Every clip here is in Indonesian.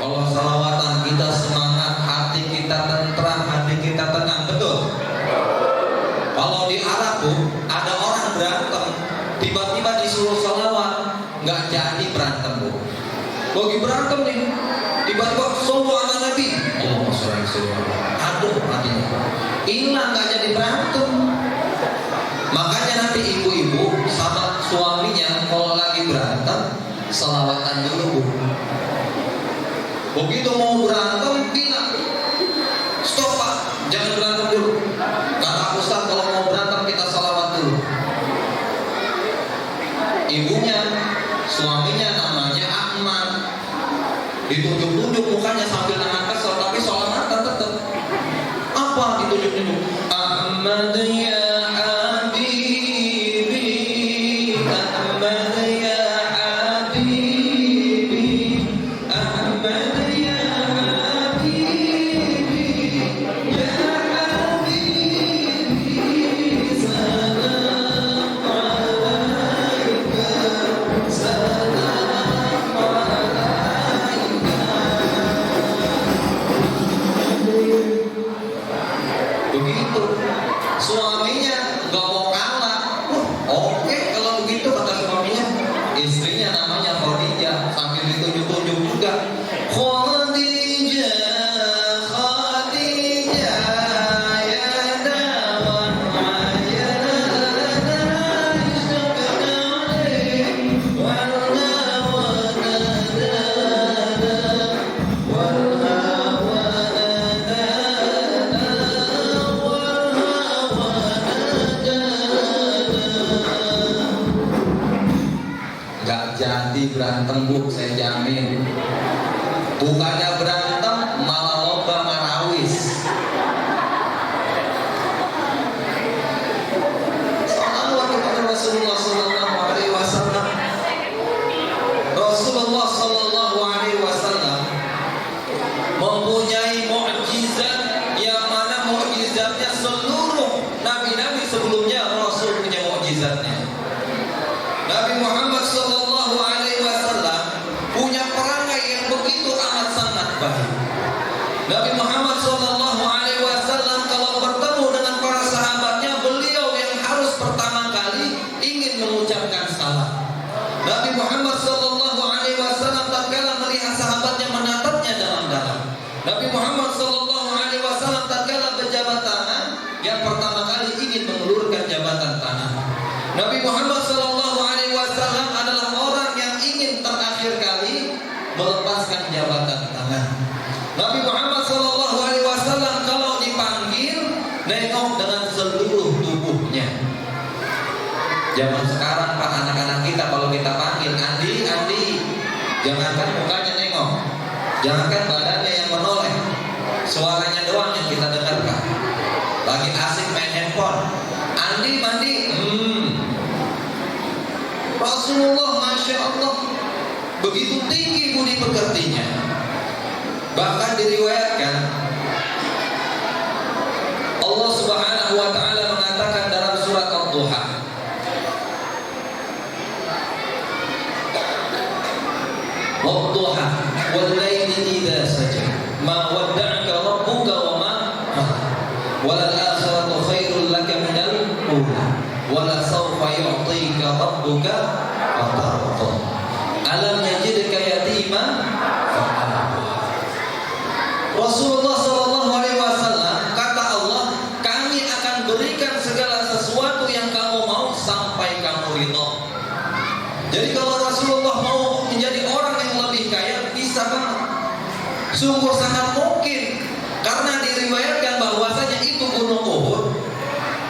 Kalau salawatan kita semangat, hati kita tentram, hati kita tenang, betul? Kalau di Arab tuh ada orang berantem, tiba-tiba disuruh salawat, nggak jadi berantem bu. Lagi berantem nih, tiba-tiba sallu ala Nabi, Allahumma sholli alaihi. Aduh hatinya hilang, nggak jadi berantem. Makanya nanti ibu-ibu sama suaminya kalau lagi berantem salawatan dulu bu. Begitu mau berantem bilang, stop pak, jangan berantem dulu. Kata Ustaz kalau mau berantem kita salawat dulu. Ibunya, suaminya namanya Ahmad, ditunjuk-tunjuk mukanya sambil nahan kesel, tapi salawatan tetap. Apa ditunjuk-tunjuk? Ahmad ya Habibi, Ahmad ya Habibi, Ahmad ya Habibi, ya Habibi, salam alaika, salam alaika. Begitu suaminya gak mau kalah. Oke kalau begitu kata suaminya. Istrinya namanya Khadijah, sambil ditunjuk-tunjuk juga. Khadijah, Khadijah, ya dawan ayana ishtaqna alaih, wal hawa nadana, wal hawa nadana, wal hawa nadana. Gak jadi berantem bu, saya jamin. Bukannya berantem, malah lomba marawis. Salawat kepada Rasulullah Sallallahu Alaihi Wasallam. Rasulullah Sallallahu Alaihi Wasallam mempunyai mukjizat yang mana mukjizatnya seluruh nabi-nabi sebelumnya Rasul punya mukjizatnya. Nabi Muhammad Sallallahu Alaihi Wasallam punya perangai yang begitu amat sangat baik. Nabi Muhammad Sallallahu Alaihi Wasallam kalau bertemu dengan para sahabatnya, beliau yang harus pertama kali ingin mengucapkan salam. Nabi Muhammad Sallallahu Alaihi Wasallam tatkala melihat sahabatnya menatapnya dalam-dalam. Nabi Muhammad Sallallahu Alaihi Wasallam tatkala berjabat tangan, yang pertama kali ingin mengulurkan jabatan tangan. Nabi Muhammad Sallallahu Alaihi Wasallam adalah orang yang ingin terakhir kali melepaskan jabatan tangan. Nabi Muhammad Sallallahu Alaihi Wasallam kalau dipanggil nengok dengan seluruh tubuhnya. Zaman sekarang pak, anak-anak kita kalau kita panggil Andi, Andi, jangankan mukanya nengok, jangankan badannya yang menoleh, suaranya doang yang kita dengarkan. Lagi asik main handphone, Andi mandi, Rasulullah Masya Allah begitu tinggi budi pekertinya. Bahkan diriwayatkan Allah Subhanahu wa Ta'ala mengatakan dalam surat Ad-Duha, Wad-duha wal-laili idza saja, ma wadda'aka rabbuka wa ma qala, walal akhiratu khairul laka minal ula, wala sawfa yu'tika rabbuka fatarda, alam yajidka yatiman fa'ala. Rasulullah Sallallahu Alaihi Wasallam kata Allah, kami akan berikan segala sesuatu yang kamu mau sampai kamu ridho. Jadi kalau Rasulullah mau menjadi orang yang lebih kaya, bisa banget. Sungguh sangat mungkin, karena diriwayatkan bahwasanya itu Gunung Uhud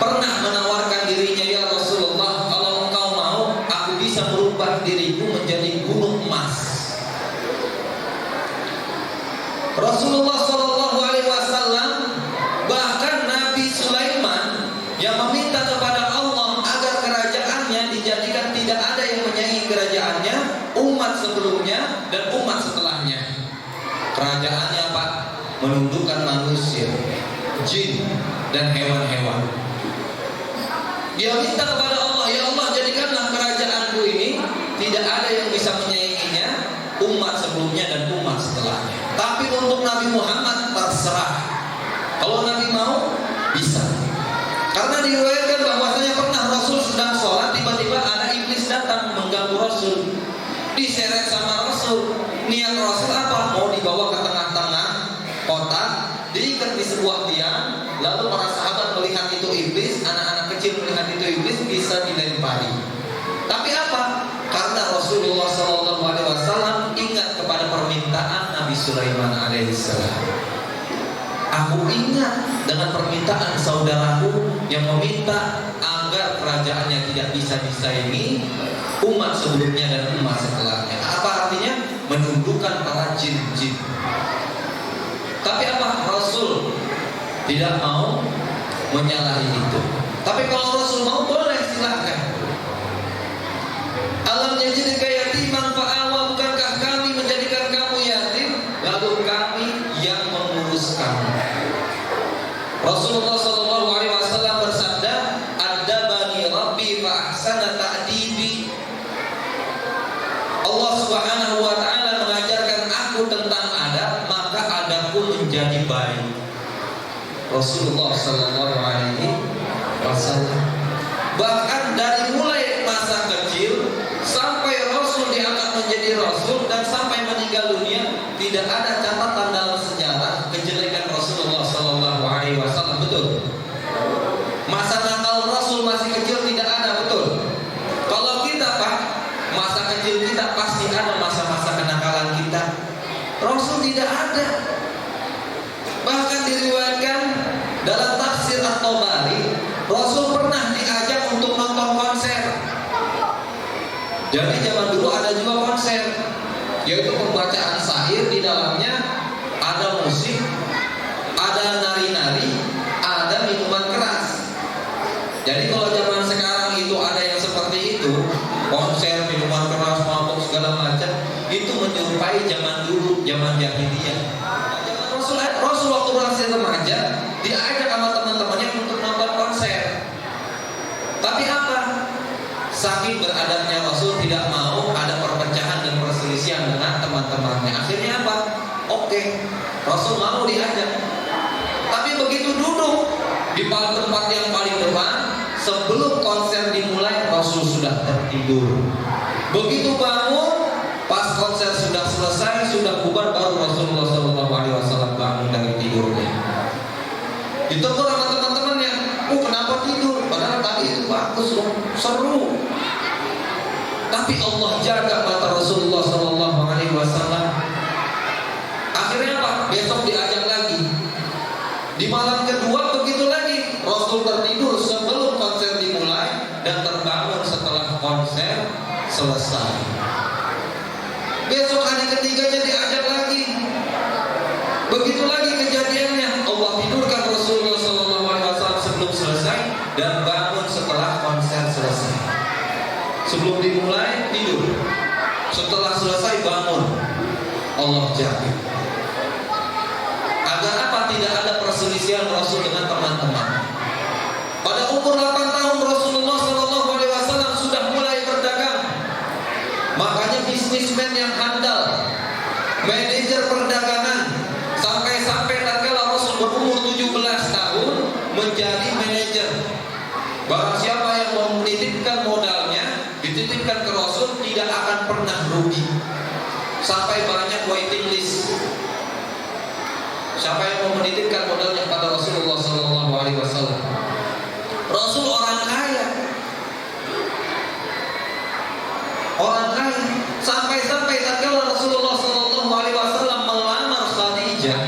pernah menawarkan dirinya, ya Rasulullah, kalau engkau mau, aku bisa merubah diriku menjadi gunung emas. Rasulullah Sallallahu Alaihi Wasallam, bahkan Nabi Sulaiman yang meminta kepada Allah agar kerajaannya dijadikan tidak ada yang menyaingi kerajaannya, umat sebelumnya dan umat setelahnya. Kerajaannya Pak, menundukkan manusia, jin dan hewan-hewan. Dia minta kepada Allah, ya Allah, jadikanlah kerajaanku ini tidak ada yang bisa menyainginya, umat sebelumnya dan umat setelahnya. Nabi Muhammad terserah. Kalau Nabi mau bisa. Karena diriwayatkan bahwasanya pernah Rasul sedang sholat, tiba-tiba ada iblis datang mengganggu Rasul. Diseret sama Rasul. Niat Rasul apa? Mau dibawa ke tengah-tengah kota, diikat di sebuah tiang. Lalu para sahabat melihat itu iblis, anak-anak kecil melihat itu iblis, bisa dilempari. Tapi apa? Karena Rasulullah SAW ingat kepada permintaan Nabi Sulaiman alaihissalam. Aku ingat dengan permintaan saudaraku yang meminta agar kerajaannya tidak bisa disaingi umat sebelumnya dan umat setelahnya. Apa artinya? Menundukkan para jin-jin. Tapi apa? Rasul tidak mau menyalahi itu. Tapi kalau Rasul mau, boleh, silakan. Alam yajidka yatiman fa'awa, bukankah kami menjadikan kamu yatim, lalu kami yang mengurus kamu. Rasulullah SAW bersabda, "Adabani Rabbi fa ahsana ta'dibi." Allah Subhanahu wa taala mengajarkan aku tentang adab, maka adabku menjadi baik. Rasulullah SAW. Bahkan dari mulai masa kecil sampai Rasul diangkat menjadi Rasul dan sampai meninggal dunia, tidak ada catatan dalam sejarah kejelekan Rasulullah SAW. Betul? Masa nakal Rasul masih kecil tidak ada, betul? Kalau kita Pak, masa kecil kita pasti ada masa-masa kenakalan kita. Rasul tidak ada. Bahkan diriwayatkan dalam tafsir At-Tabari, Rasul pernah diajak untuk nonton konser. Jadi zaman dulu ada juga konser, yaitu pembacaan syair, di dalamnya ada musik, ada nari-nari, ada minuman keras. Jadi kalau zaman sekarang itu ada yang seperti itu, konser, minuman keras, mabuk segala macam, itu menyerupai zaman dulu, zaman jahiliyah. Rasul waktu masih remaja diajak sama teman-temannya untuk nonton konser. Tapi apa? Saking beradabnya Rasul tidak mau ada perpecahan dan perselisihan dengan teman-temannya. Akhirnya apa? Oke, Rasul mau diajak. Tapi begitu duduk di tempat yang paling depan, sebelum konser dimulai, Rasul sudah tertidur. Begitu bangun, pas konser sudah selesai, sudah bubar, baru Rasulullah SAW bangun dari tidurnya. Ditegur sama teman-temannya, kenapa tidur? Padahal tadi itu bagus loh, seru. Tapi Allah jaga mata Rasulullah SAW. Akhirnya apa? Besok diajak lagi. Di malam kedua begitu lagi, Rasul tertidur sebelum konser dimulai dan terbangun setelah konser selesai. Besok hari ketiganya diajak lagi. Begitu lagi kejadiannya. Allah tidurkan Rasulullah SAW sebelum selesai dan bangun setelah konser selesai. Sebelum dimulai tidur, setelah selesai bangun. Allah jaga. Agar apa? Tidak ada perselisihan Rasul dengan teman-teman. Pada umur 8 tahun Rasulullah SAW sudah mulai berdagang. Makanya bisnismen yang handal, manajer perdagangan, sampai tatkala Rasul berumur 17 tahun menjadi manajer. Barang siapa yang mau menitipkan modalnya, dititipkan ke Rasul, tidak akan pernah rugi. Sampai banyak waiting list. Siapa yang mau menitipkan modalnya pada Rasulullah SAW? Rasul orang kaya. Orang kaya. Sampai tatkala Rasulullah SAW melamar Khadijah,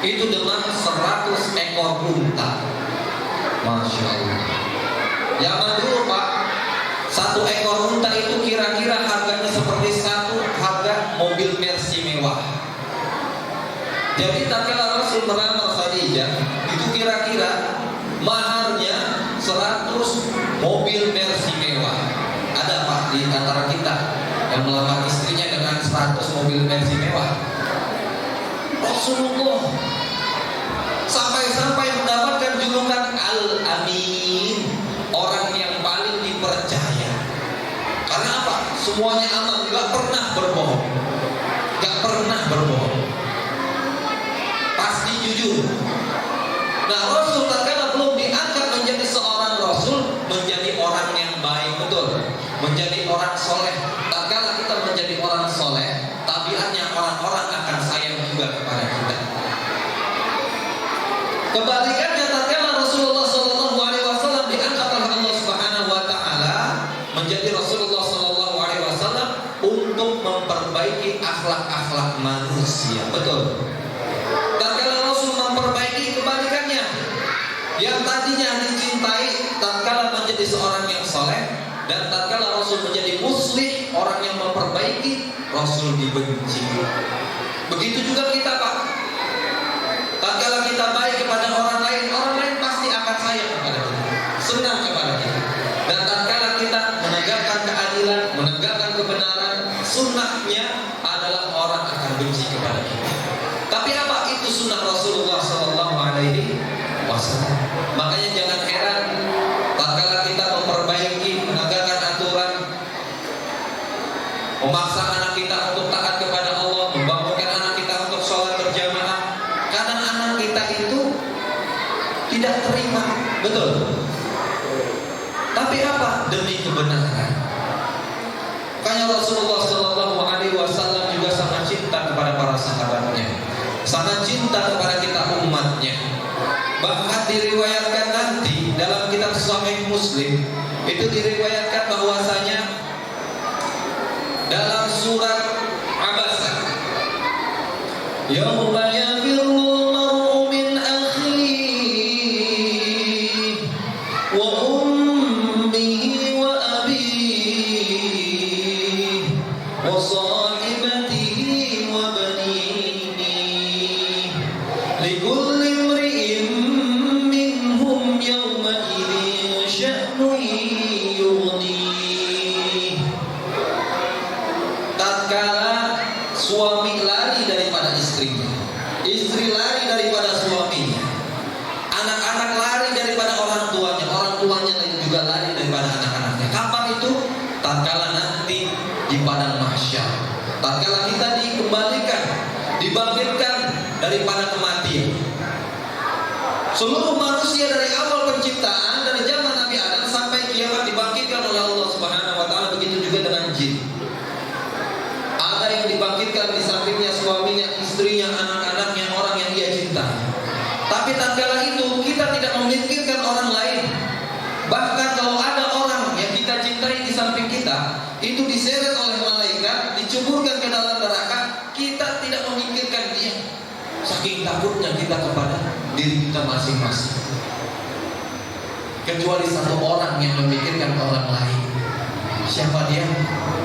itu dengan 100 ekor unta. Masya Allah. Zaman dulu Pak, 1 ekor unta itu kira-kira harganya seperti satu harga mobil Mercy mewah. Jadi tatkala Rasul melamar Khadijah, itu kira-kira maharnya 100 mobil Mercy mewah. Ada Pak di antara kita yang melamar istrinya dengan 100 mobil Mercy mewah? Rasulullah sampai mendapatkan julukan Al-Amin, orang yang paling dipercaya. Karena apa? Semuanya aman, gak pernah berbohong. jujur. Nah, Rasul tatkala belum diangkat menjadi seorang Rasul, menjadi orang yang baik, betul, menjadi orang soleh. Tatkala kita menjadi orang soleh, tabiatnya orang-orang akan sayang juga kepada kita. Kebalikannya, tatkala Rasulullah SAW diangkat oleh Allah Subhanahu Wa Taala menjadi Rasulullah SAW untuk memperbaiki akhlak-akhlak manusia, betul. Tatkala Rasul memperbaiki, kebalikannya, yang tadinya dicintai tatkala menjadi seorang yang soleh, dan tatkala Rasul menjadi muslih, orang yang memperbaiki, Rasul dibenci. Begitu juga kita, Pak. Tatkala kita baik kepada orang lain pasti akan sayang kepada kita, senang kepada kita. Dan tatkala kita menegakkan keadilan, menegakkan kebenaran, sunnahnya adalah orang akan benci kepada kita. Tapi apa itu sunnah Rasulullah SAW? Makanya jangan heran tatkala kita memperbaiki, menegakkan aturan, memaksa anak kita untuk taat kepada Allah, membangunkan anak kita untuk sholat berjamaah. Kadang anak kita itu tidak terima, betul. Tapi apa? Demi kebenaran. Makanya Rasulullah SAW juga sangat cinta kepada para sahabatnya, sangat cinta kepada kita umatnya. Bahkan diriwayatkan nanti dalam kitab Sahih Muslim itu diriwayatkan bahwasanya dalam surat Abasa, yauma yafirul mar'u min akhihi wa ummihi wa abihi wa sahibatihi wa banihi likulli imri'in minhum yawma idzin sya'nun yughni. Tatkala suami lari daripada istrinya, istri lari daripada suaminya, anak-anak lari daripada orang tuanya juga lari daripada anak-anaknya. Kapan itu? Tatkala nanti di padang mahsyar, tatkala kita dikembalikan, dibangkitkan daripada kematian. Seluruh manusia dari awal penciptaan, dari zaman Nabi Adam sampai kiamat dibangkitkan oleh Allah Subhanahu Wa Taala. Begitu juga dengan jin. Ada yang dibangkitkan di sampingnya suaminya, istrinya, anak-anaknya, orang yang dia cinta. Tapi tatkala itu kita tidak memikirkan orang lain. Bahkan kalau ada orang yang kita cintai di samping kita, itu diseret oleh malaikat, diceburkan ke dalam neraka, kita tidak memikirkan dia. Saking takutnya kita kepada diri kita masing-masing. Kecuali satu orang yang memikirkan orang lain. Siapa dia?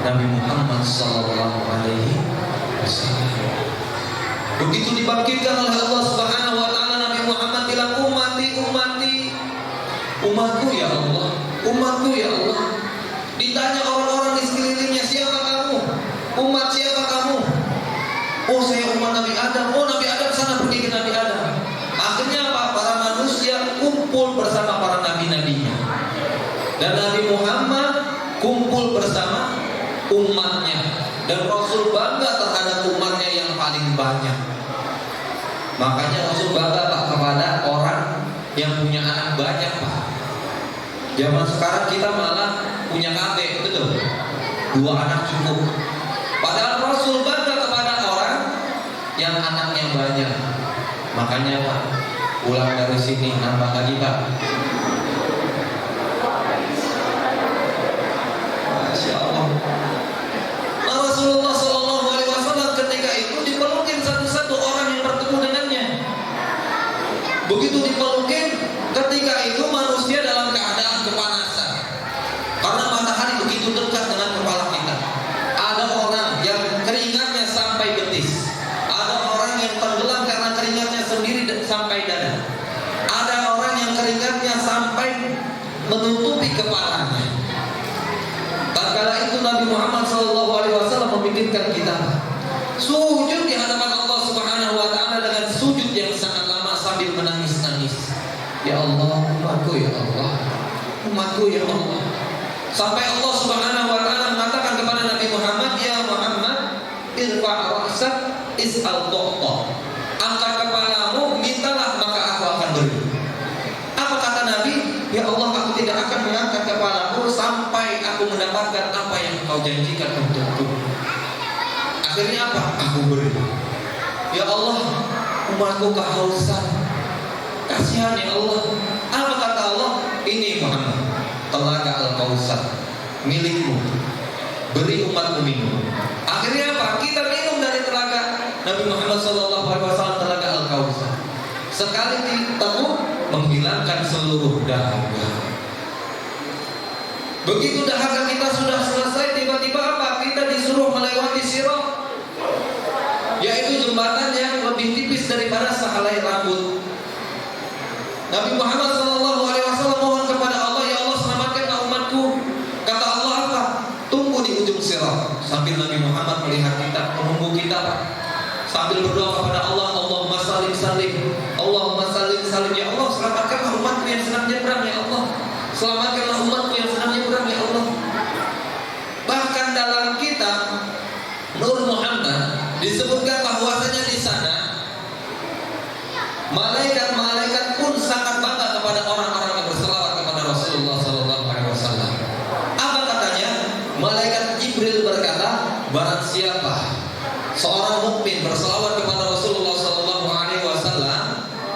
Nabi Muhammad SAW. Begitu dibangkitkan oleh Allah Subhanahu Wa Taala, Nabi Muhammad bilang, umatku ya Allah, umatku ya Allah. Ditanya orang-orang di sekelilingnya, siapa kamu? Umat siapa kamu? Oh, saya umat Nabi Adam. Oh, Nabi Adam, sana pergi ke Nabi Adam. Akhirnya apa? Para manusia kumpul bersama para nabi-nabinya, dan Nabi Muhammad kumpul bersama umatnya, dan Rasul bangga terhadap umatnya yang paling banyak. Makanya Rasul bangga, Pak, kepada orang yang punya anak banyak, Pak. Zaman sekarang kita malah punya kakek, betul, 2 anak cukup. Padahal Rasul bangga kepada orang yang anaknya banyak. Makanya, Pak, pulang dari sini nambah lagi, Pak. Masya Allah. Nah, Rasulullah SAW ketika itu dipelukin satu-satu orang yang bertemu dengannya. Begitu dipelukin, ketika itu manusia dalam keadaan kepanasan karena matahari begitu dekat dengan kepala kita. Ada orang yang keringatnya sampai betis, ada orang yang tenggelam karena keringatnya sendiri sampai dada, ada orang yang keringatnya sampai menutupi kepalanya. Tatkala itu Nabi Muhammad SAW memikirkan kita sujud di hadapan Allah Subhanahu Wa Taala dengan sujud yang sangat lama sambil menangis-nangis. Ya Allah, umatku ya Allah, umatku ya Allah. Sampai Allah Subhanahu Wa Taala mengatakan kepada Nabi Muhammad, ya Muhammad, irfa' ra'sak is'al tu'ta. Angkat kepalamu, minta beri. Ya Allah, umatku kehausan, kasihan ya Allah. Apa kata Allah? Ini Muhammad, telaga Al-Kautsar milikmu, beri umatmu minum. Akhirnya apa? Kita minum dari telaga Nabi Muhammad SAW, telaga Al-Kautsar. Sekali diteguk menghilangkan seluruh dahaga. Begitu dahaga kita sudah selesai, tiba-tiba apa? Kita disuruh melewati sirat, yaitu jembatan yang lebih tipis daripada sehelai rambut. Nabi Muhammad SAW mohon kepada Allah, ya Allah selamatkanlah umatku. Kata Allah apa? Tunggu di ujung sirat. Sambil Nabi Muhammad melihat kita, menunggu kita, Pak. Sambil berdoa kepada Allah, Allahumma salim salim, Allahumma salim salim. Ya Allah selamatkanlah umatku yang sedang nyebrang, ya Allah. Selamatkanlah umatku yang sedang nyebrang, ya Allah. Bahkan dalam kitab Nur Muhammad disebutkan bahwasanya di sana malaikat-malaikat pun sangat bangga kepada orang-orang yang berselawat kepada Rasulullah SAW. Apa katanya? Malaikat Jibril berkata, barang siapa seorang mukmin berselawat kepada Rasulullah SAW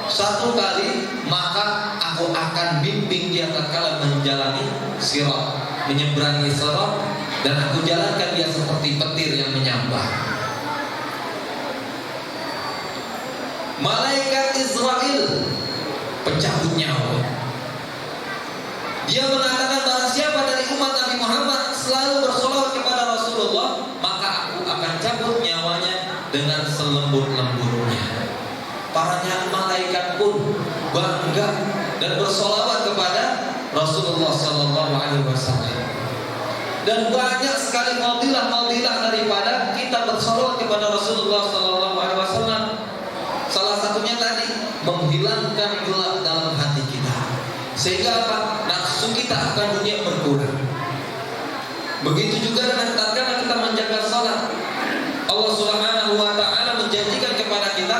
satu kali, maka aku akan bimbing dia tatkala menjalani sirat, menyeberangi sirat, dan aku jalankan dia seperti petir yang menyambar. Malaikat Israel, pencabut nyawa, dia mengatakan barang siapa dari umat Nabi Muhammad selalu bersolawat kepada Rasulullah, maka aku akan cabut nyawanya dengan selembut-lembutnya. Para malaikat pun bangga dan bersolawat kepada Rasulullah SAW. Dan banyak sekali fadilah-fadilah daripada kita bersolawat kepada Rasulullah SAW. Salah satunya tadi, menghilangkan gelap dalam hati kita, sehingga apa? Nafsu kita akan dunia berkurang. Begitu juga dengan tatkala kita menjaga salat. Allah Subhanahu wa taala menjanjikan kepada kita,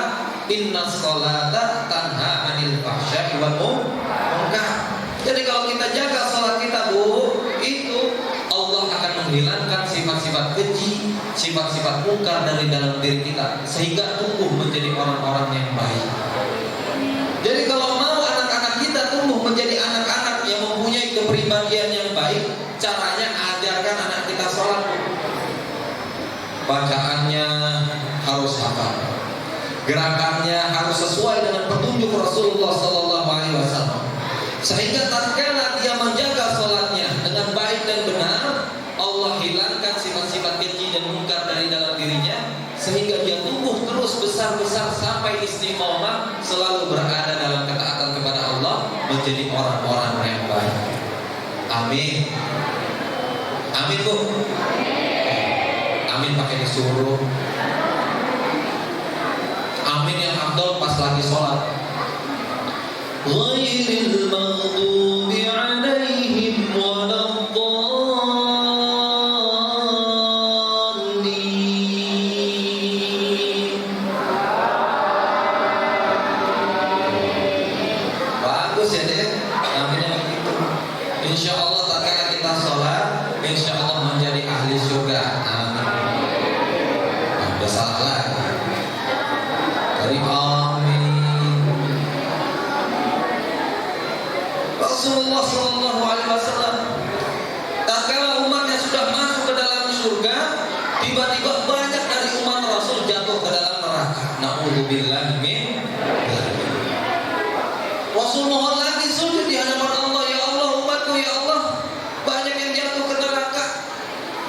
inna sholata tanha 'anil fahsya'i wal munkar. Jadi kalau kita jaga salat kita, Bu, itu Allah akan menghilangkan sifat-sifat keji, sifat-sifat mungkar dari dalam diri kita, sehingga tumbuh menjadi orang-orang yang baik. Jadi kalau mau anak-anak kita tumbuh menjadi anak-anak yang mempunyai kepribadian yang baik, caranya ajarkan anak kita sholat. Bacaannya harus hafal, gerakannya harus sesuai dengan petunjuk Rasulullah SAW, sehingga tatkala dia menjaga sholatnya dengan baik dan benar, Allah hilangkan sifat-sifat keji dan mungkar dari dalam dirinya, sehingga dia tumbuh terus besar-besar sampai istiqomah, selalu berada dalam ketaatan kepada Allah, menjadi orang-orang yang baik. Amin. Amin, Bu. Amin pakai disuruh. Amin yang afdal pas lagi sholat. Ghairil maghdubi 'alaihim waladdallin. Bagus ya deh. Amin yang begitu. Insya Allah tatkala kita sholat, insya Allah menjadi ahli surga. Amin. Udah salah lagi. Dari amin. Rasulullah SAW, tatkala umatnya sudah masuk ke dalam surga, tiba-tiba banyak dari umat Rasul jatuh ke dalam neraka. Na'udzubillah min. Rasul mohon lagi sujud di hadapan Allah, ya Allah umatku, ya Allah, banyak yang jatuh ke neraka.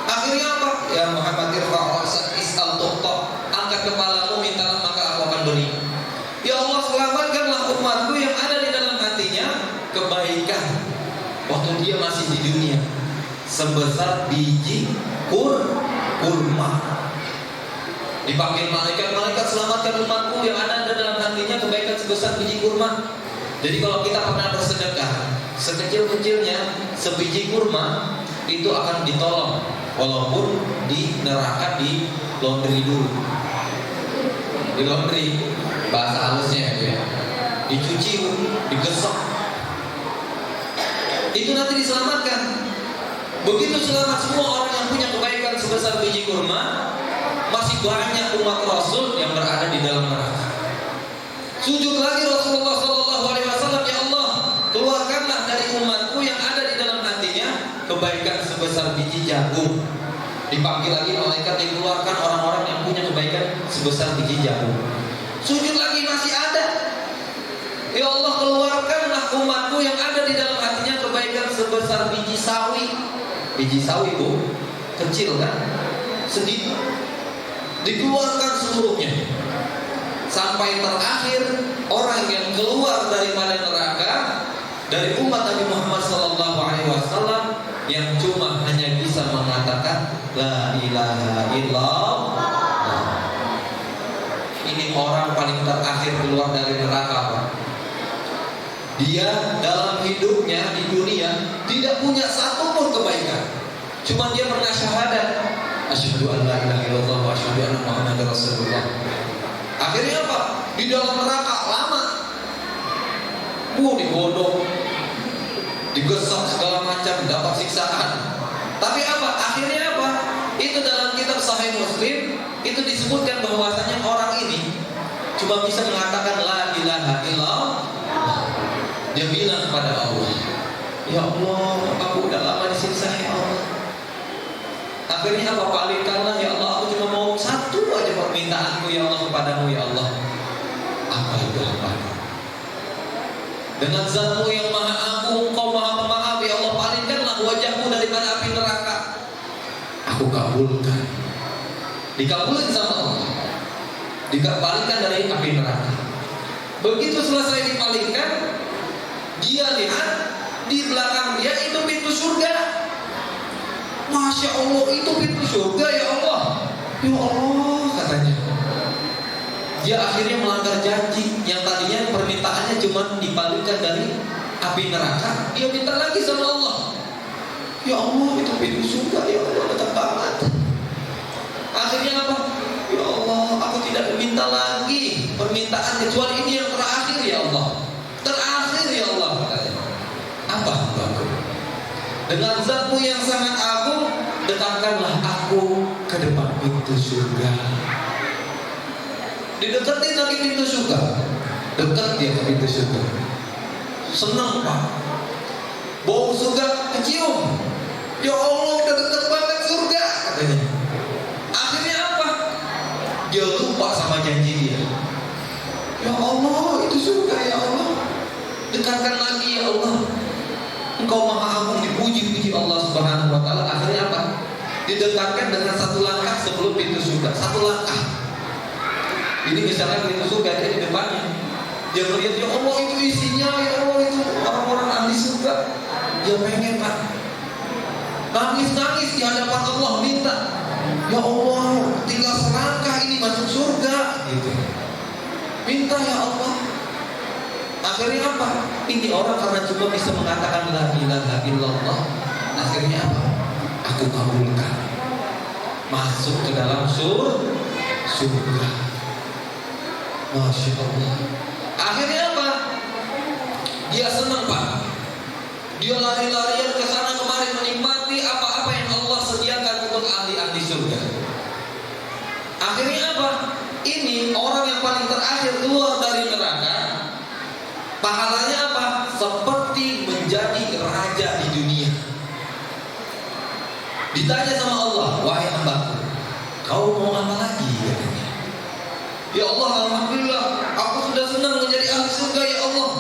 Akhirnya apa? Ya Muhammad irfa' ra'sak is'al tuqta, angkat kepalamu mintalah maka aku akan beri. Ya Allah selamatkanlah umatku yang ada di dalam hatinya kebaikan waktu dia masih di dunia sebesar biji kurma. Dipanggil malaikat, selamatkan umatku yang ada dalam hatinya kebaikan sebesar biji kurma. Jadi kalau kita pernah bersedekah, sekecil-kecilnya sebiji kurma itu akan ditolong, walaupun di neraka di laundry dulu. Di laundry, bahasa halusnya ya, dicuci, digesok, itu nanti diselamatkan. Begitu selamat semua orang yang punya kebaikan sebesar biji kurma, masih banyak umat Rasul yang berada di dalam neraka. Sujud lagi Rasulullah Sallallahu Alaihi Wasallam, ya Allah, keluarkanlah dari umatku yang ada di dalam hatinya kebaikan sebesar biji jagung. Dipanggil lagi malaikat, dikeluarkan orang-orang yang punya kebaikan sebesar biji jagung. Sujud lagi masih ada. Ya Allah, keluarkanlah umatku yang ada di dalam hatinya kebaikan sebesar biji sawi. Biji sawi itu kecil kan, sedikit. Dikeluarkan seluruhnya. Sampai terakhir orang yang keluar daripada neraka dari umat Nabi Muhammad SAW yang cuma hanya bisa mengatakan la ilaha illallah. Ini orang paling terakhir keluar dari neraka, Pak. Dia dalam hidupnya di dunia tidak punya satu pun kebaikan. Cuma dia pernah syahadat, asyhadu an la ilaha illallah wa asyhadu anna muhammadar rasulullah. Akhirnya apa? Di dalam neraka lama. Digodok, digesok segala macam, dapat siksaan. Tapi apa? Akhirnya apa? Itu dalam kitab Sahih Muslim itu disebutkan bahwasanya orang ini cuma bisa mengatakan la ilaha illallah. Dia bilang kepada Allah, ya Allah, aku udah lama disiksa ya Allah. Akhirnya apa? Palingkanlah ya Allah, aku cuma mau satu aja permintaanku ya Allah kepadamu ya Allah. Apa itu apa? Dengan zatmu yang maha agung, Engkau maha pemaaf ya Allah, palingkanlah wajahmu daripada api neraka. Aku kabulkan. Dikabulkan sama Allah. Dipalingkan dari api neraka. Begitu selesai dipalingkan, dia lihat di belakang dia itu pintu surga. Masya Allah, itu pintu surga ya Allah. Ya Allah, katanya. Dia akhirnya melanggar janji yang tadinya permintaannya cuma dipalingkan dari api neraka. Dia minta lagi sama Allah. Ya Allah, itu pintu surga ya Allah, dekat banget. Akhirnya apa? Ya Allah, aku tidak minta lagi permintaan kecuali ini yang terakhir ya Allah. Terakhir ya Allah, katanya. Apa hambaku? Dengan zatmu yang sangat agung, dekatkanlah aku ke depan pintu surga. Dideketin lagi pintu surga. Dekat dia ke pintu surga. Senang Pak. Bau surga kecium. Ya Allah, udah dekat banget surga, katanya. Akhirnya apa? Dia lupa sama janji dia. Ya Allah, itu surga ya Allah. Dekatkan lagi ya Allah. Engkau maha agung, dipuji-puji Allah Subhanahu wa taala. Akhirnya apa? Didekatkan dengan satu langkah sebelum pintu surga. Satu langkah. Ini misalnya pintu surga dia di depannya. Dia melihat ya Allah itu isinya, ya Allah itu orang-orang ahli surga. Dia pengen Pak. Nangis-nangis di hadapan Allah minta. Ya Allah, tinggal selangkah ini masuk surga gitu. Minta ya Allah. Akhirnya apa? Ini orang karena cuma bisa mengatakan la ilaha illallah. Akhirnya apa? Aku kabulkan. Masuk ke dalam surga. Masya Allah. Akhirnya apa? Dia senang Pak. Dia lari-larian ke sana kemari menikmati apa-apa yang Allah sediakan untuk ahli-ahli surga. Akhirnya apa? Ini orang yang paling terakhir keluar dari neraka. Pahalanya apa? Seperti menjadi raja di dunia. Ditanya sama Allah, wahai hambaku, kau mau apa lagi? Ya Allah, alhamdulillah, aku sudah senang menjadi ahli surga ya Allah.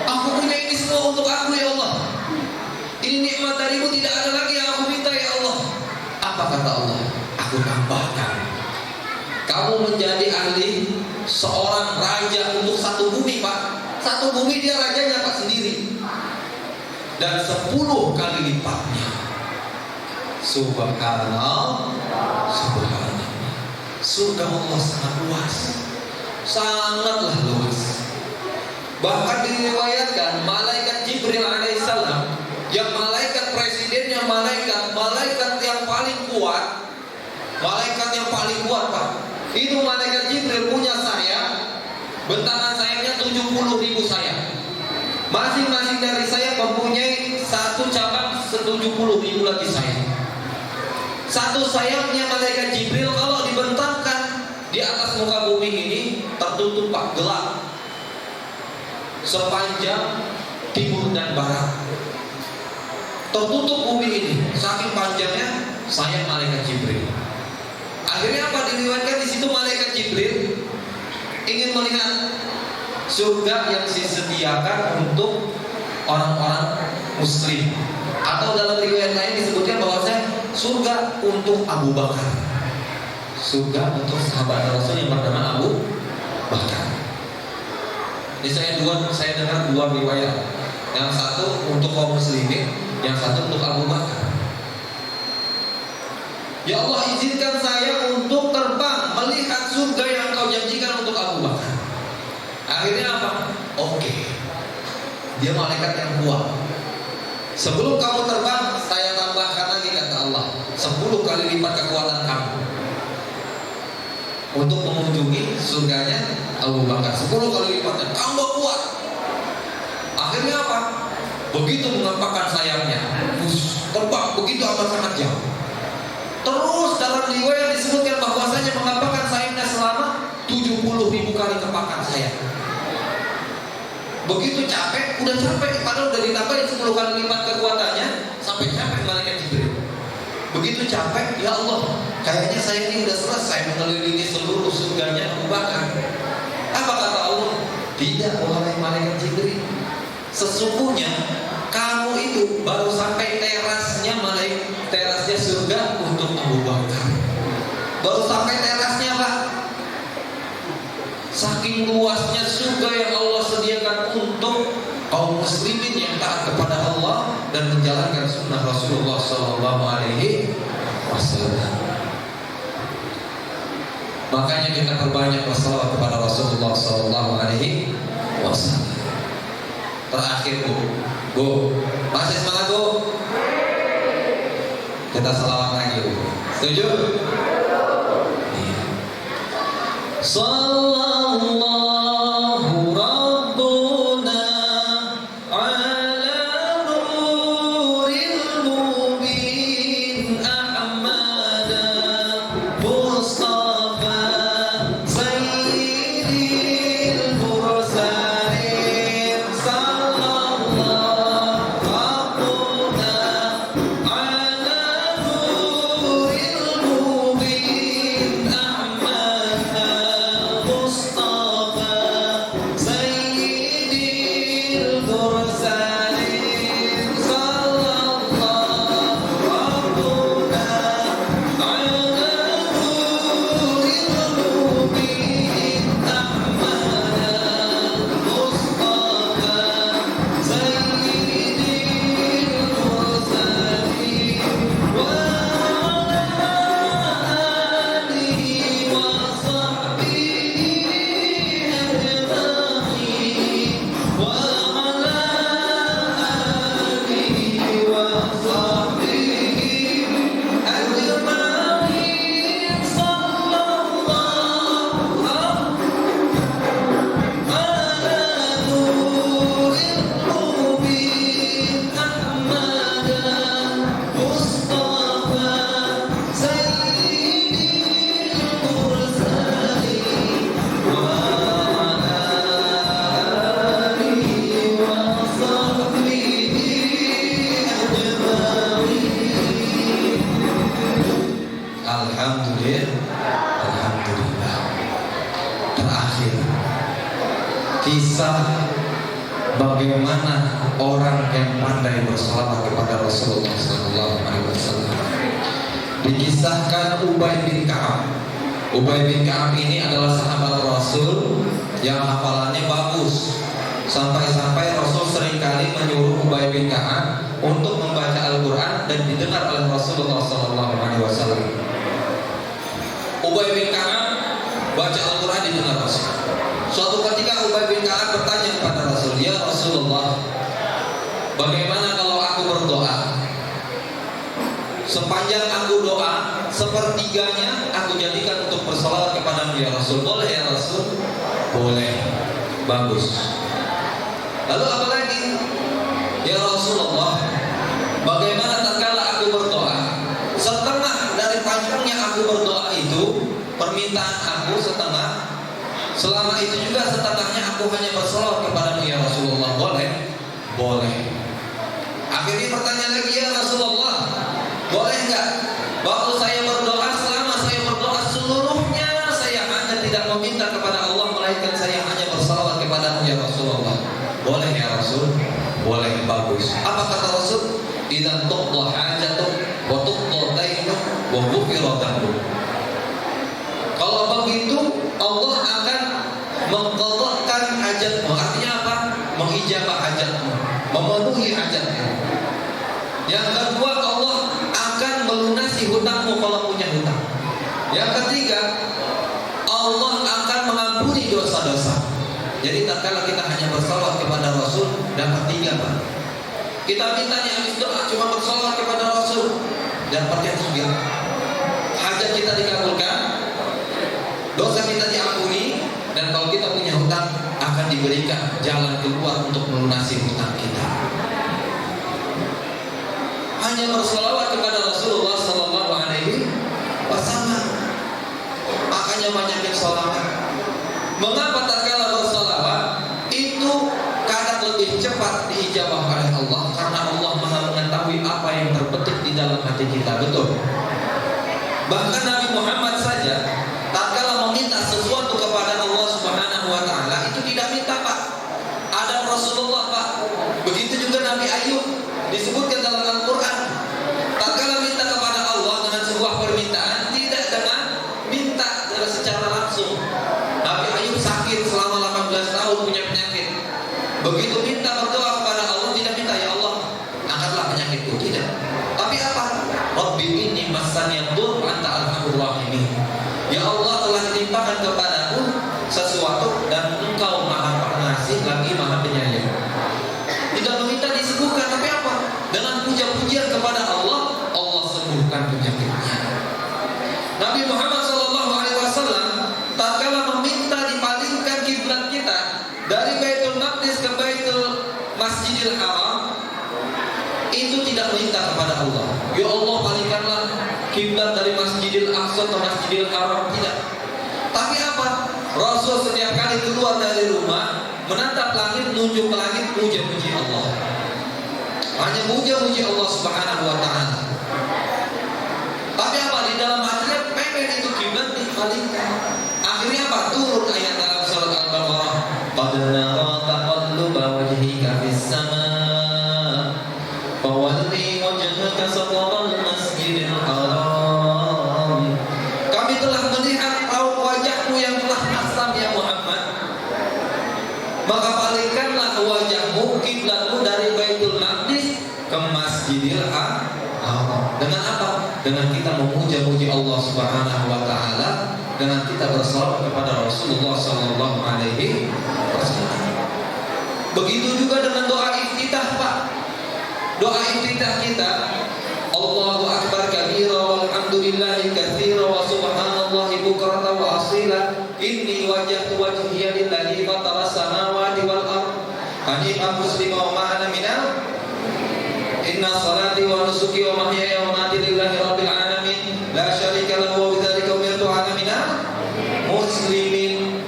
Aku punya ini semua untuk aku ya Allah. Ini nikmat darimu, tidak ada lagi yang aku minta ya Allah. Apa kata Allah? Aku tambahkan. Kamu menjadi ahli seorang raja untuk satu bumi Pak. Satu bumi dia rajanya Pak sendiri. Dan 10 kali lipatnya. Subhanallah. Subhanallah. Surga Allah sangat luas. Sangatlah luas. Bahkan diriwayatkan malaikat Jibril alaihissalam, yang malaikat presidennya malaikat yang paling kuat, malaikat yang paling kuat Pak. Itu malaikat Jibril punya sayap, bentangan sayapnya 70.000 sayap. Masing-masing dari sayap mempunyai satu cabang 70.000 lagi sayap. Satu sayapnya malaikat Jibril kalau dibentangkan di atas muka bumi ini tertutup pak, gelap sepanjang timur dan barat. Tertutup bumi ini, saking panjangnya sayap malaikat Jibril. Akhirnya apa, diriwayatkan di situ malaikat Jibril ingin melihat surga yang disediakan untuk orang-orang muslim, atau dalam riwayat lain disebutkan bahwasanya surga untuk Abu Bakar, surga untuk sahabat Rasul yang bernama Abu Bakar. Ini saya dengar dua riwayat, yang satu untuk kaum muslimin, yang satu untuk Abu Bakar. Ya Allah, izinkan saya untuk terbang melihat surga yang kau janjikan untuk Abu Bakar. Akhirnya apa? Oke. Dia malaikat yang kuat. Sebelum kamu terbang, saya tambahkan lagi, kata Allah, 10 kali lipat kekuatan kamu untuk mengunjungi surganya Abu Bakar. 10 kali lipatnya, tambah kuat. Akhirnya apa? Begitu mengepakkan sayapnya, terbang begitu amat sangat jauh. Terus dalam riwayat disebutkan bahwasanya mengepakkan sayapnya selama 70.000 kali kepakan sayap. Begitu capek, udah capek, padahal udah ditambahin 10 kali lipat kekuatannya, sampai capek malaikat Jibril. Begitu capek, ya Allah, kayaknya saya ini udah selesai mengelilingi seluruh surganya Abu Bakar. Apa kata Allah? Tidak, wahai malaikat Jibril, sesungguhnya kamu itu baru sampai terasnya terasnya surga untuk Abu Bakar. Baru sampai terasnya, Pak. Saking luasnya surga yang Allah sediakan untuk kaum muslimin yang taat kepada Allah dan menjalankan sunnah Rasulullah SAW. Makanya kita perbanyak bersalawat kepada Rasulullah SAW. Terakhir Bu, masih semangat Bu? Kita salawat lagi Bu. Setuju? Sallallahu Rabbuna ala nuril mubin Ahmada Mustafa Sayyidil Mursalin. Sallallahu Rabbuna ala nuril mubin Ahmada Mustafa Sayyidil Mursalin. Sallallahu Rabbuna ala nuril mubin Ahmada Mustafa Sayyidil Mursalin wa ala alihi wa sahbihi ajma'in wa ala alihi wa sahbihi ajma'in. Sallallahu ala nuril mubin Ahmada Mustafa Sayyidil Mursalin wa ala alihi wa sahbihi ajma'in. Alhamdulillah. Terakhir, kisah bagaimana orang yang pandai bersalawat kepada Rasulullah SAW. Dikisahkan Ubay bin Ka'ab. Ubay bin Ka'ab ini adalah sahabat Rasul yang hafalannya bagus. Sampai-sampai Rasul seringkali menyuruh Ubay bin Ka'ab untuk membaca Al-Quran dan didengar oleh Rasulullah SAW. Ubay bin Ka'ab baca Al-Quran didengar Rasul. Suatu ketika Ubay bin Ka'ab bertanya kepada Rasul, "Ya Rasulullah, bagaimana kalau aku berdoa? Sepanjang aku doa, sepertiganya aku jadikan untuk bersalawat kepada ya Rasul. Boleh ya Rasul?" Boleh. Bagus. Lalu apa lagi? "Ya Rasulullah, bagaimana tatkala aku berdoa, setengah dari Selama itu juga setatahnya aku hanya bersolawat kepadamu ya Rasulullah, boleh? Boleh. Akhirnya pertanyaan lagi, ya Rasulullah, boleh enggak waktu saya berdoa, selama saya berdoa seluruhnya saya hanya tidak meminta kepada Allah, melainkan saya hanya bersolawat kepadamu ya Rasulullah? Boleh ya Rasul? Boleh. Bagus. Apa kata Rasul? Idzan tuqda hajatuk wa tuqda dainuk wa ghufira dzambuk. Kalau begitu Allah akan mengqadhakan hajatmu. Artinya apa? Mengijabah hajatmu, memenuhi hajatmu. Yang kedua, Allah akan melunasi hutangmu kalau punya hutang. Yang ketiga, Allah akan mengampuni dosa-dosa. Jadi tatkala kita hanya bersalawat kepada Rasul, dapat 3 Pak. Kita mintanya habis doa cuma bersalawat kepada Rasul, dapatnya 3. Hajat kita dikabulkan, dosa kita diampuni, dan kalau kita punya hutang akan diberikan jalan keluar untuk melunasi hutang kita. Hanya bersalawat kepada Rasulullah sallallahu alaihi wasallam. Makanya banyakin salawat. Mengapa tatkala bersalawat itu kadang lebih cepat diijabah oleh Allah? Karena Allah Maha mengetahui apa yang terbetik di dalam hati kita. Betul. Bahkan Nabi Muhammad saja tatkala meminta sesuatu kepada Allah Subhanahu wa taala itu tidak minta Pak. Ada Rasulullah Pak. Begitu juga Nabi Ayub disebutkan dalam Al-Qur'an. Tatkala minta kepada Allah dengan sebuah permintaan, tidak dengan minta secara langsung. Nabi Ayub sakit selama 18 tahun punya penyakit. Begitu minta berdoa kepada Allah, tidak minta ya Allah angkatlah penyakitku, tidak. Tapi apa? Rabbi inni massani yadur anta arhamur rahimin. Ya Allah, telah ditimpakan kepadaku sesuatu dan Engkau Maha Pengasih lagi Maha Penyayang. Tidak meminta disembuhkan, tapi apa? Dengan puja-pujian kepada Allah, Allah sembuhkan penyakitnya. Nabi Muhammad SAW tatkala meminta dipalingkan kiblat kita dari Baitul Maqdis ke Baitul Masjidil Haram, itu tidak minta kepada Allah, ya Allah palingkanlah kiblat dari Masjidil Aqsa ke Masjidil Haram, tidak. Tapi apa? Rasul setiap kali keluar dari rumah menatap langit, nunjuk ke langit, puja-puji Allah. Hanya puja-puji Allah Subhanahu wa taala. Tapi apa? Di dalam hatinya pengen itu kiblat dipalingkan. Akhirnya apa? Turun ayat dalam surat Al-Baqarah. Qad nara taqalluba wajhika fis samaa fawalli wajhaka shatral masjidil haram. Kami telah melihat raut wajahmu yang telah asam ya Muhammad. Maka palingkanlah wajahmu, kiblatmu dari Baitul Maqdis ke Masjidil Haram. Dengan apa? Dengan kita memuja-muji Allah Subhanahu wa taala, dengan kita bersalawat kepada Rasulullah sallallahu alaihi wasallam. Begitu juga dengan doa iftitah Pak. Doa iftitah kita, Allahu akbar kabira walhamdulillahi katsira wa subhanallahi bukratan wa asila. Inni wajjahtu wajhiya lillazi fatara samawati wal ardh hanifan musliman wa ma ana minal. Inna salati wa nusuki wa mahyaya wa mamati lillahi rabbil alamin la syarika lahu wa bidzalika umirtu ana minal muslimin.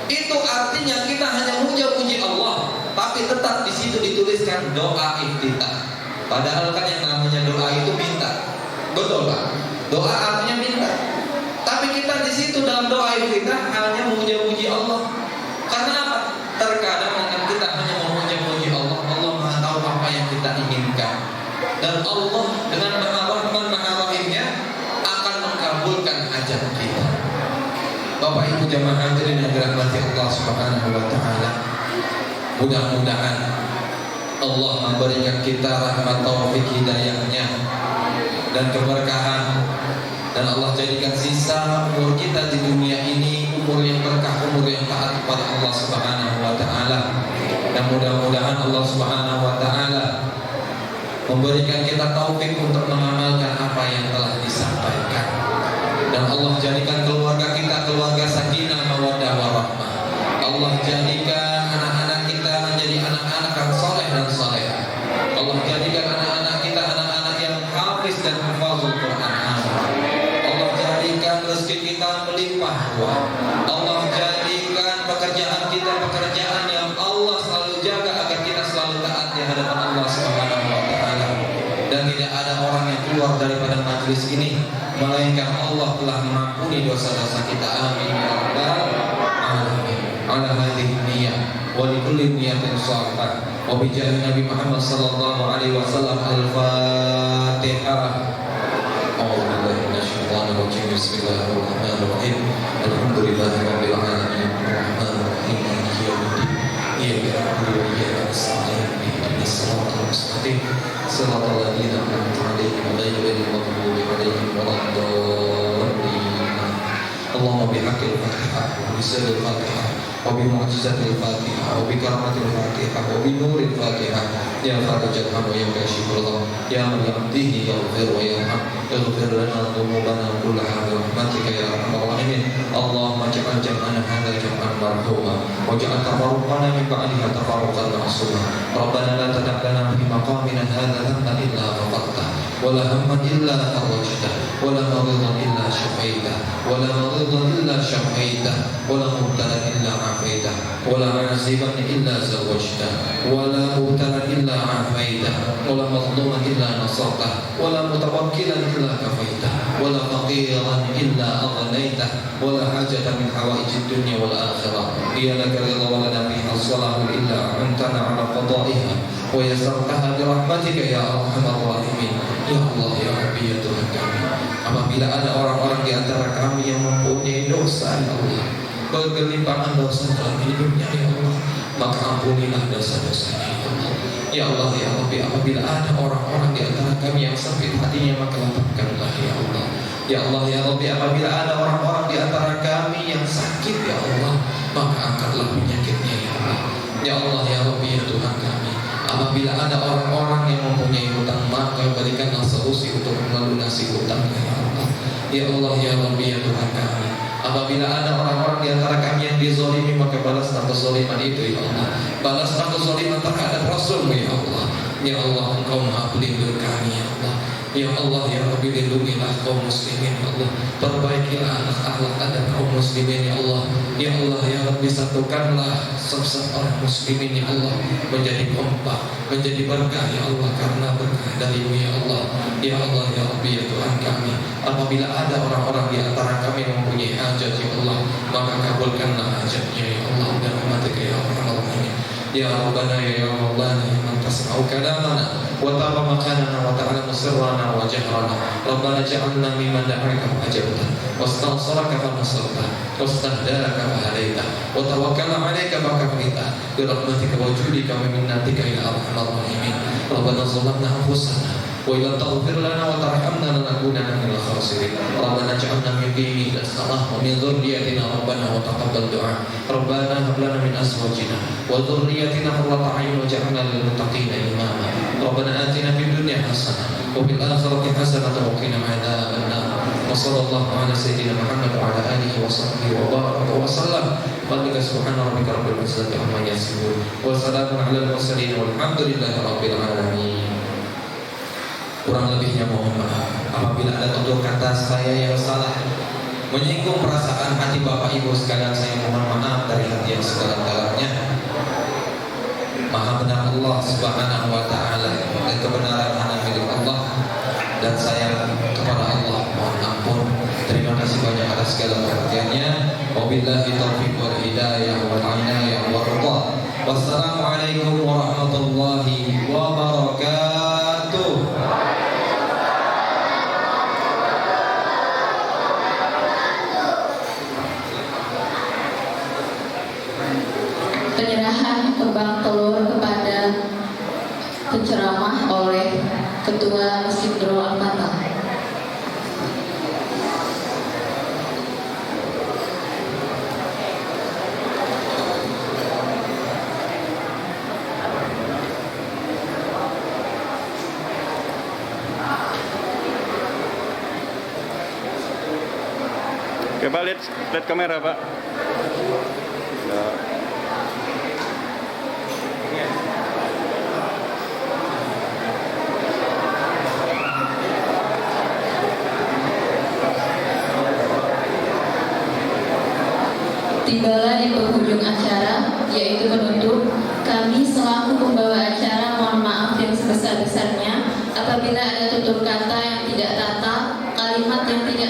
Itu artinya kita hanya muja-muji Allah, tapi tetap di situ dituliskan doa iftitah. Padahal kan yang namanya doa itu minta. Betul Pak? Doa artinya minta. Tapi kita di situ dalam doa iftitah hanya memuja-muji Allah. Karena apa? Terkadang dengan kita hanya memuja-muji Allah, Allah Maha tahu apa yang kita inginkan. Dan Allah dengan Maha Rahman Maha Rahimnya akan mengabulkan hajat kita. Bapak Ibu jamaah hadirin yang dirahmati Allah Subhanahu wa taala. Mudah-mudahan Allah memberikan kita rahmat taufik hidayahnya dan keberkahan, dan Allah jadikan sisa umur kita di dunia ini umur yang berkah, umur yang taat kepada Allah Subhanahu wa taala. Dan mudah-mudahan Allah Subhanahu wa taala memberikan kita taufik untuk mengamalkan apa yang telah disampaikan. Dan Allah jadikan keluarga kita keluarga sakinah mawaddah warahmah. Allah jadikan anak-anak kita menjadi anak-anak yang saleh dan salehah. Allah jadikan anak-anak kita anak-anak yang hafiz dan hafazul Quran. Allah jadikan rezeki kita melimpah ruah. Allah jadikan melainkan Allah telah mengampuni dosa-dosa kita. Amin ya rabbal alamin. Ala hadhihi niyyah wa li kulli niyatin shalihah wa bi jahi Nabi Muhammad sallallahu alaihi wasallam. Al-Fatihah. Bismillahirrahmanirrahim. Alhamdulillahirabbil alamin. Arrahmanirrahim. Maliki yaumiddin. Iyyaka na'budu wa iyyaka nasta'in. Ihdinas siratal mustaqim. Siratal ladzina an'amta 'alaihim ghairil maghdubi 'alaihim waladdallin. Allahumma bihaqqil Fatihah wa bisirril Fatihah wa bi mu'jizatil Fatihah wa bi karamatil Fatihah wa bi nuril Fatihah. Ya Farajal Hamd wa ya Kashiful Gham, ya man ya'tihi yaghfir wa yarham, yaghfir lana dhunubana kullaha bi rahmatika ya arhamar rahimin. Allahumma ij'al jam'ana hadha jam'an marhuma waj'al tafarruqana min ba'dihi tafarruqan ma'suma. Rabbana la tada' lana fi maqamina hadha dhanban illa ghafartah wa la hamman illa farajtah wa la maridan illa shafaitah wa la maridan illa shafaitah wa la mubtalan illa afaitah wa la 'aziban illa zawwajtah wa la mubtalan illa عافيته ولا مظلوما إلا نصرته ولا متوكلا إلا كفيته ولا فقيرا إلا أغنيته ولا حاجة من حوائج الدنيا والآخرة هي لك الرضا ولنا فيها الصلاح إلا أعنتنا على قضائها ويسرتها برحمتك يا أرحم الراحمين. Ya Allah ya Rabbi ya Tuhan kami, apabila ada orang-orang di antara kami yang mempunyai dosa ya Allah, bergelimpangan dosa dalam hidupnya ya Allah, maka ampunilah dosa-dosanya ya Allah. Ya Allah ya Rabbi, apabila ada orang-orang di antara kami yang sakit hatinya, maka lapangkanlah ya Allah. Ya Allah ya Rabbi, apabila ada orang-orang di antara kami yang sakit ya Allah, maka angkatlah penyakitnya ya Allah. Ya Allah ya Rabbi ya Tuhan kami, apabila ada orang-orang yang mempunyai hutang, maka berikanlah solusi untuk melunasi hutangnya ya Allah. Ya Allah ya Rabbi ya Tuhan kami, apabila ada orang-orang di antara kami yang dizalimi, maka balaslah kezaliman itu ya Allah. Balaslah kezaliman terhadap Rasul-Mu ya Allah. Ya Allah, Engkau Maha Pelindung kami ya Allah. Ya Allah ya Rabbi, lindungilah kaum muslimin ya Allah. Perbaikilah akhlak adab kaum muslimin ya Allah. Ya Allah ya Rabbi, satukanlah sesama orang muslimin ya Allah menjadi kompak, menjadi berkah ya Allah, karena berkah dari-Mu ya Allah. Ya Allah ya Rabbi ya Tuhan kami, apabila ada orang-orang di antara kami yang mempunyai hajat ya Allah, maka kabulkanlah hajatnya ya Allah dan rahmatika ya arhamar rahimin. Ya Rabbana ya Maulana ya man tasma'u kalamana wa taba makanana wa ta'lamu sirrana wa jahrana. Rabbana ja'alna mimman da'aka fa'ajabta wastansaraka fanasarta wastahdaka fahadaita wa tawakkala 'alaika fakafita bi rahmatika wa judika wa minnatika ya arhamar rahimin. Rabbana zalamna anfusana wa illam taghfir lana wa tarhamna lanakunanna minal khasirin. Rabbana ij'alna muqimin lis-salah wa min dhurriyyatina rabbana wa taqabbal du'a. Rabbana hab lana min azwajina wa dhurriyyatina qurrata a'yun waj'alna lil muttaqina imama. Rabbana atina fid dunya hasanah wa fil akhirati hasanah wa qina adzaban nar. Wa sallallahu ala sayyidina Muhammad wa ala alihi wa sahbihi wa baraka wa sallam. Fadlika subhana rabbika rabbil izzati amma yasifun wa salamun alal mursalin walhamdulillahi rabbil alamin. Kurang lebihnya mohon maaf apabila ada tutur kata saya yang salah, menyinggung perasaan hati Bapak Ibu sekalian, saya mohon maaf dari hati yang sedalam-dalamnya. Maha benar Allah Subhanahu wa taala, dan kebenaran hanya milik Allah, dan saya kepada Allah mohon ampun. Terima kasih banyak atas segala perhatiannya. Wabillahi taufiq wal hidayah wal inayah wal ridha. Wassalamualaikum warahmatullahi wabarakatuh. Penyerahan kembang telur kepada penceramah oleh Ketua Masjid Nurul Al-Fatah. Oke Pak, lihat kamera Pak. Ya. Tibalah di penghujung acara, yaitu penutup. Kami selaku pembawa acara mohon maaf yang sebesar-besarnya apabila ada tutur kata yang tidak tata, kalimat yang tidak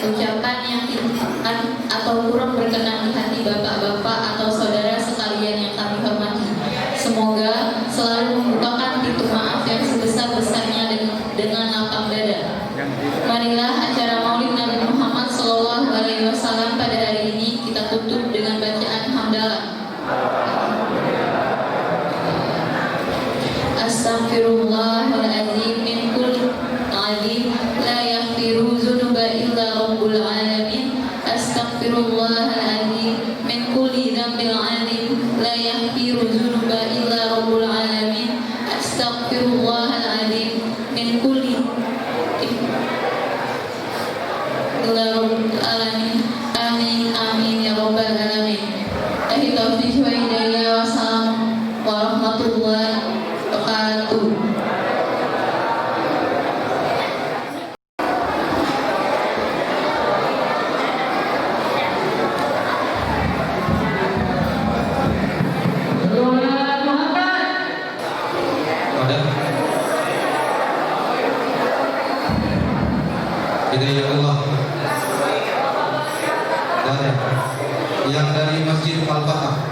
ucapan yang tidak atau kurang berkenan di hati bapak-bapak atau saudara sekalian yang kami hormati. Semoga selalu membukakan pintu maaf yang sebesar-besarnya dengan lapang dada. Marilah acara Maulid Nabi Muhammad SAW pada hari ini kita tutup dengan bacaan hamdalah. Astaghfirullahaladzim min kulli azim la yaghfiru dzunuba illa rabbul alamin. Astaghfirullahaladzim min kulli dzambil azim la yaghfiru dzunuba illa rabbul alamin. Astaghfirullahaladzim min kulli illa rabbul alamin. Amin amin ya rabbal alamin. Taufiq wa hidayah. Wassalamu warahmatullahi wabarakatuh. Ada? Hidayah Allah. Dan yang dari Masjid Al-Fatah.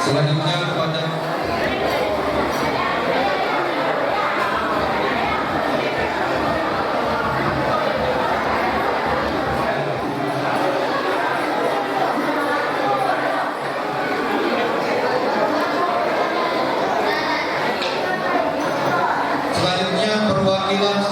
Selanjutnya kepada perwakilan